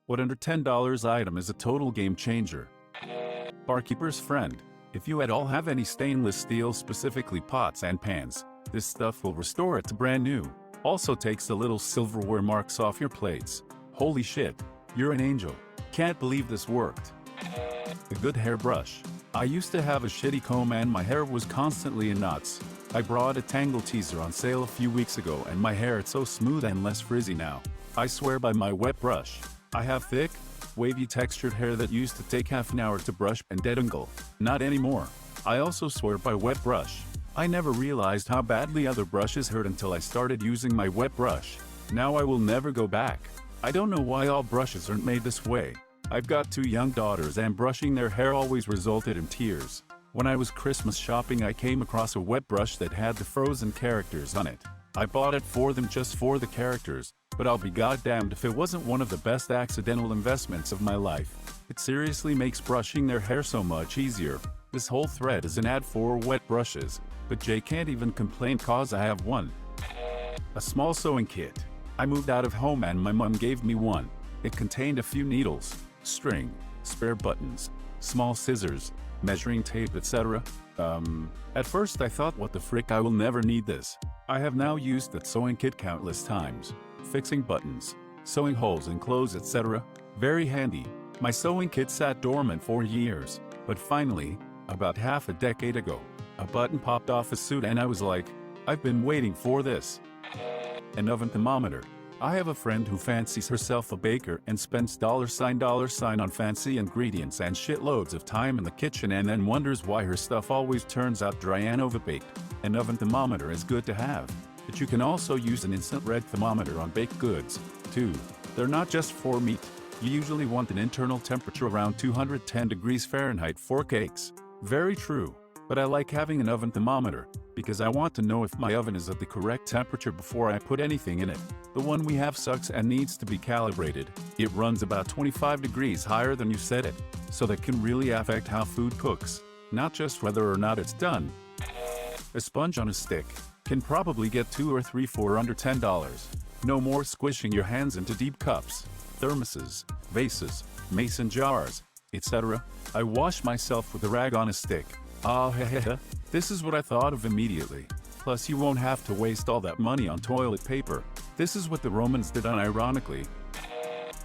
What under $10 item is a total game changer? Barkeeper's friend. If you at all have any stainless steel, specifically pots and pans, this stuff will restore it to brand new. Also takes the little silverware marks off your plates. Holy shit, you're an angel. Can't believe this worked. A good hairbrush. I used to have a shitty comb and my hair was constantly in knots. I brought a Tangle Teaser on sale a few weeks ago and my hair is so smooth and less frizzy now. I swear by my wet brush. I have thick, wavy textured hair that used to take half an hour to brush and detangle. Not anymore. I also swear by wet brush. I never realized how badly other brushes hurt until I started using my wet brush. Now I will never go back. I don't know why all brushes aren't made this way. I've got 2 young daughters and brushing their hair always resulted in tears. When I was Christmas shopping, I came across a wet brush that had the Frozen characters on it. I bought it for them just for the characters, but I'll be goddamned if it wasn't one of the best accidental investments of my life. It seriously makes brushing their hair so much easier. This whole thread is an ad for wet brushes, but Jay can't even complain cause I have one. A small sewing kit. I moved out of home and my mom gave me one. It contained a few needles, string, spare buttons, small scissors, measuring tape, etc. At first I thought, what the frick, I will never need this. I have now used that sewing kit countless times. Fixing buttons, sewing holes in clothes, etc. Very handy. My sewing kit sat dormant for years, but finally, about half a decade ago, a button popped off a suit and I was like, I've been waiting for this. An oven thermometer. I have a friend who fancies herself a baker and spends $sign on fancy ingredients and shitloads of time in the kitchen and then wonders why her stuff always turns out dry and overbaked. An oven thermometer is good to have, but you can also use an instant red thermometer on baked goods, too. They're not just for meat. You usually want an internal temperature around 210 degrees Fahrenheit for cakes. Very true. But I like having an oven thermometer, because I want to know if my oven is at the correct temperature before I put anything in it. The one we have sucks and needs to be calibrated. It runs about 25 degrees higher than you set it, so that can really affect how food cooks, not just whether or not it's done. A sponge on a stick. Can probably get 2 or 3 for under $10. No more squishing your hands into deep cups, thermoses, vases, mason jars, etc. I wash myself with a rag on a stick. Ah, hehehe. This is what I thought of immediately. Plus you won't have to waste all that money on toilet paper. This is what the Romans did unironically.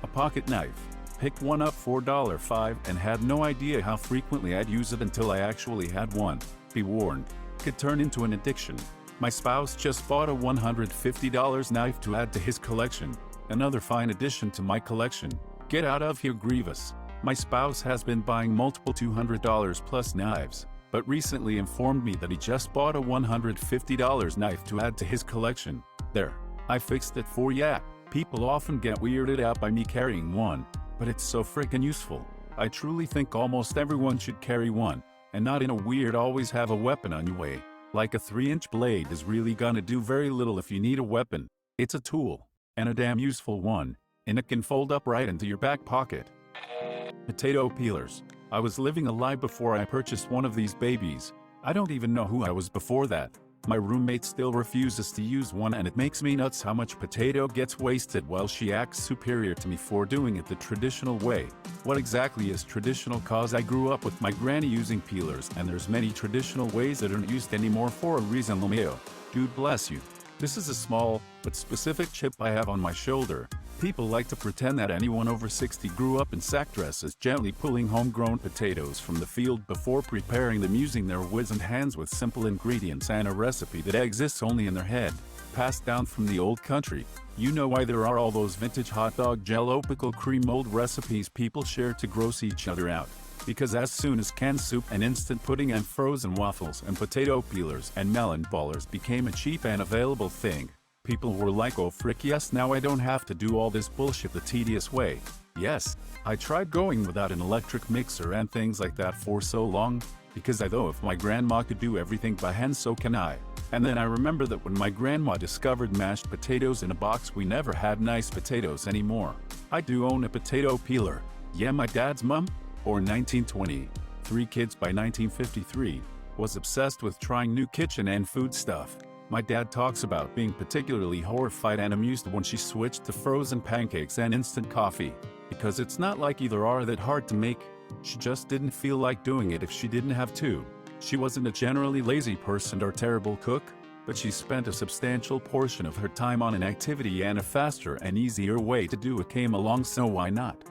A pocket knife. Picked one up for $5 and had no idea how frequently I'd use it until I actually had one. Be warned. Could turn into an addiction. My spouse just bought a $150 knife to add to his collection. Another fine addition to my collection. Get out of here, Grievous. My spouse has been buying multiple $200 plus knives, but recently informed me that he just bought a $150 knife to add to his collection. There. I fixed it for ya. People often get weirded out by me carrying one, but it's so freaking useful. I truly think almost everyone should carry one, and not in a weird always have a weapon on your way. Like a 3-inch blade is really gonna do very little if you need a weapon. It's a tool, and a damn useful one, and it can fold up right into your back pocket. Potato peelers. I was living a lie before I purchased one of these babies. I don't even know who I was before that. My roommate still refuses to use one and it makes me nuts how much potato gets wasted while she acts superior to me for doing it the traditional way. What exactly is traditional? Cause I grew up with my granny using peelers and there's many traditional ways that aren't used anymore for a reason, Lomeo. Dude bless you. This is a small, but specific chip I have on my shoulder. People like to pretend that anyone over 60 grew up in sack dresses gently pulling homegrown potatoes from the field before preparing them using their wizened hands with simple ingredients and a recipe that exists only in their head, passed down from the old country. You know why there are all those vintage hot dog jello pickle cream mold recipes people share to gross each other out. Because as soon as canned soup and instant pudding and frozen waffles and potato peelers and melon ballers became a cheap and available thing, people were like, oh frick yes, now I don't have to do all this bullshit the tedious way. Yes, I tried going without an electric mixer and things like that for so long, because I thought if my grandma could do everything by hand, so can I. And then I remember that when my grandma discovered mashed potatoes in a box, we never had nice potatoes anymore. I do own a potato peeler. Yeah, my dad's mom, or 1920, 3 kids by 1953, was obsessed with trying new kitchen and food stuff. My dad talks about being particularly horrified and amused when she switched to frozen pancakes and instant coffee, because it's not like either are that hard to make. She just didn't feel like doing it if she didn't have to. She wasn't a generally lazy person or terrible cook, but she spent a substantial portion of her time on an activity, and a faster and easier way to do it came along, so why not?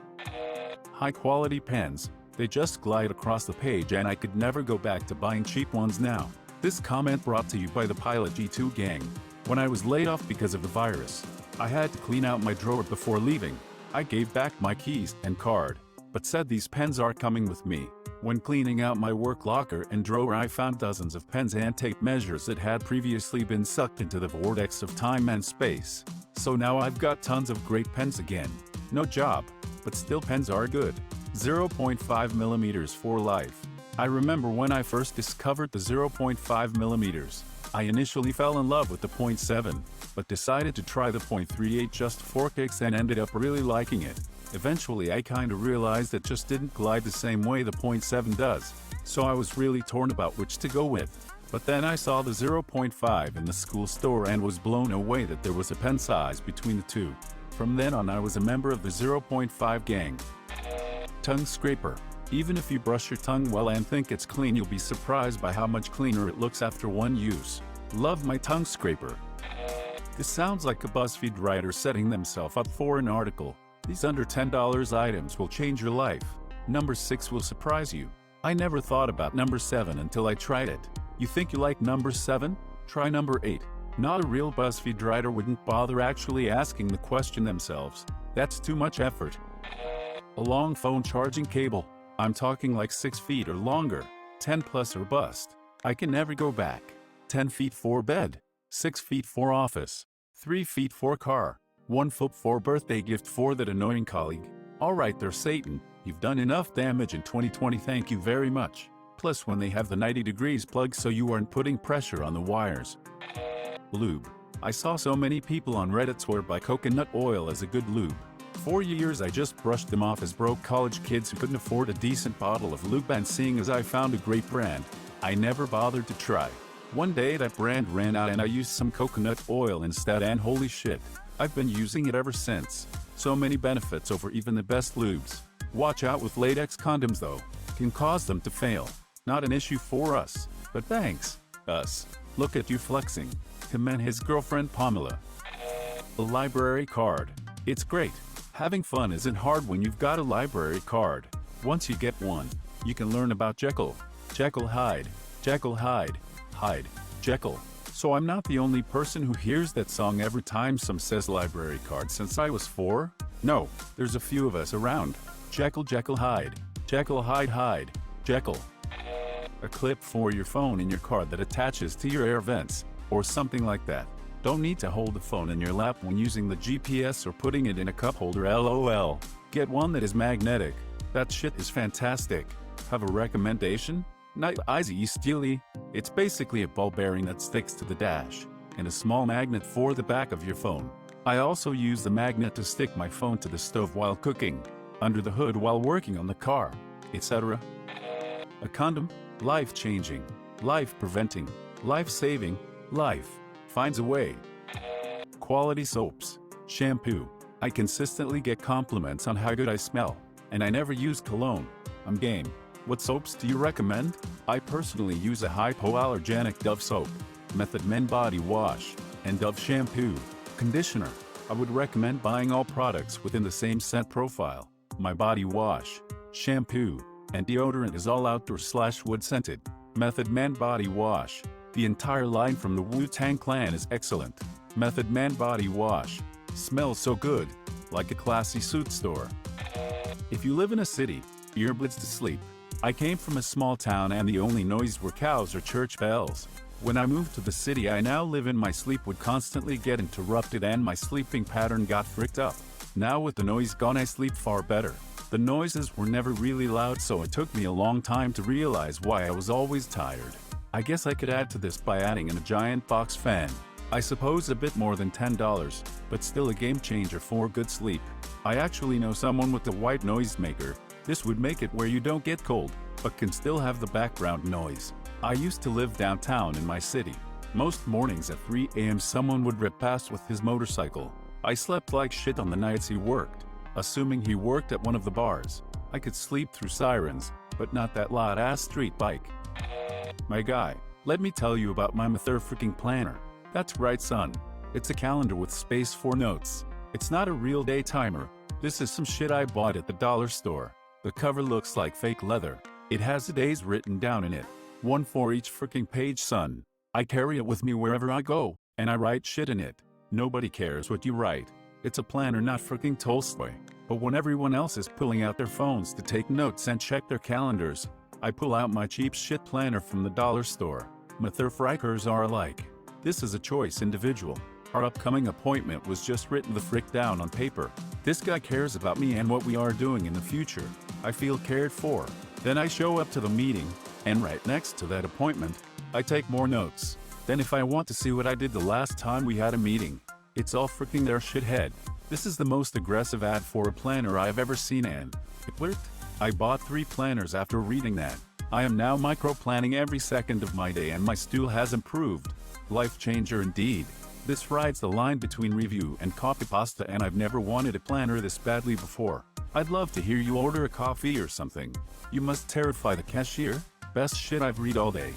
High-quality pens. They just glide across the page and I could never go back to buying cheap ones now. This comment brought to you by the Pilot G2 gang. When I was laid off because of the virus, I had to clean out my drawer before leaving. I gave back my keys and card, but said these pens are coming with me. When cleaning out my work locker and drawer, I found dozens of pens and tape measures that had previously been sucked into the vortex of time and space. So now I've got tons of great pens again. No job, but still pens are good. 0.5mm for life. I remember when I first discovered the 0.5mm. I initially fell in love with the 0.7, but decided to try the 0.38 just for kicks and ended up really liking it. Eventually I kinda realized it just didn't glide the same way the 0.7 does, so I was really torn about which to go with. But then I saw the 0.5 in the school store and was blown away that there was a pen size between the two. From then on I was a member of the 0.5 gang. Tongue scraper. Even if you brush your tongue well and think it's clean, you'll be surprised by how much cleaner it looks after one use. Love my tongue scraper. This sounds like a BuzzFeed writer setting themselves up for an article. These under $10 items will change your life. Number 6 will surprise you. I never thought about number 7 until I tried it. You think you like number 7? Try number 8. Not a real BuzzFeed writer wouldn't bother actually asking the question themselves. That's too much effort. A long phone charging cable. I'm talking like 6 feet or longer, 10 plus or bust. I can never go back. 10 feet for bed, 6 feet for office, 3 feet for car, 1 foot for birthday gift for that annoying colleague. Alright there, Satan, you've done enough damage in 2020, thank you very much. Plus when they have the 90 degrees plug so you aren't putting pressure on the wires. Lube. I saw so many people on Reddit swear by coconut oil as a good lube. For years I just brushed them off as broke college kids who couldn't afford a decent bottle of lube, and seeing as I found a great brand, I never bothered to try. One day that brand ran out and I used some coconut oil instead, and holy shit, I've been using it ever since. So many benefits over even the best lubes. Watch out with latex condoms though, can cause them to fail. Not an issue for us, but thanks, us. Look at you flexing. Commend his girlfriend Pamela. A library card. It's great. Having fun isn't hard when you've got a library card. Once you get one, you can learn about Jekyll, Hyde, Hyde, Jekyll. So I'm not the only person who hears that song every time some says library card since I was 4. No, there's a few of us around. Jekyll, Hyde, Hyde, Jekyll. A clip for your phone in your car that attaches to your air vents, or something like that. Don't need to hold the phone in your lap when using the GPS or putting it in a cup holder, lol. Get one that is magnetic. That shit is fantastic. Have a recommendation? Not easy steely. It's basically a ball bearing that sticks to the dash, and a small magnet for the back of your phone. I also use the magnet to stick my phone to the stove while cooking, under the hood while working on the car, etc. A condom? Life-changing, life-preventing, life-saving, life finds a way. Quality soaps. Shampoo. I consistently get compliments on how good I smell, and I never use cologne. I'm game. What soaps do you recommend? I personally use a hypoallergenic Dove soap, Method Men body wash, and Dove shampoo. Conditioner. I would recommend buying all products within the same scent profile. My body wash, shampoo, and deodorant is all outdoor/wood scented. Method Man body wash. The entire line from the Wu-Tang Clan is excellent. Method Man body wash. Smells so good, like a classy suit store. If you live in a city, earbuds to sleep. I came from a small town and the only noise were cows or church bells. When I moved to the city I now live in, my sleep would constantly get interrupted and my sleeping pattern got fricked up. Now with the noise gone I sleep far better. The noises were never really loud, so it took me a long time to realize why I was always tired. I guess I could add to this by adding in a giant box fan. I suppose a bit more than $10, but still a game changer for good sleep. I actually know someone with a white noisemaker. This would make it where you don't get cold, but can still have the background noise. I used to live downtown in my city. Most mornings at 3 a.m. someone would rip past with his motorcycle. I slept like shit on the nights he worked. Assuming he worked at one of the bars, I could sleep through sirens, but not that loud-ass street bike. My guy, let me tell you about my motherfucking planner. That's right, son. It's a calendar with space for notes. It's not a real day timer. This is some shit I bought at the dollar store. The cover looks like fake leather. It has the days written down in it. One for each freaking page, son. I carry it with me wherever I go, and I write shit in it. Nobody cares what you write. It's a planner, not freaking Tolstoy. But when everyone else is pulling out their phones to take notes and check their calendars, I pull out my cheap shit planner from the dollar store. Motherfrickers are alike. This is a choice individual. Our upcoming appointment was just written the frick down on paper. This guy cares about me and what we are doing in the future. I feel cared for. Then I show up to the meeting, and right next to that appointment, I take more notes. Then if I want to see what I did the last time we had a meeting, it's all freaking there, shithead. This is the most aggressive ad for a planner I've ever seen, and it worked. I bought 3 planners after reading that. I am now micro-planning every second of my day and my stool has improved. Life changer indeed. This rides the line between review and copy pasta, and I've never wanted a planner this badly before. I'd love to hear you order a coffee or something. You must terrify the cashier. Best shit I've read all day.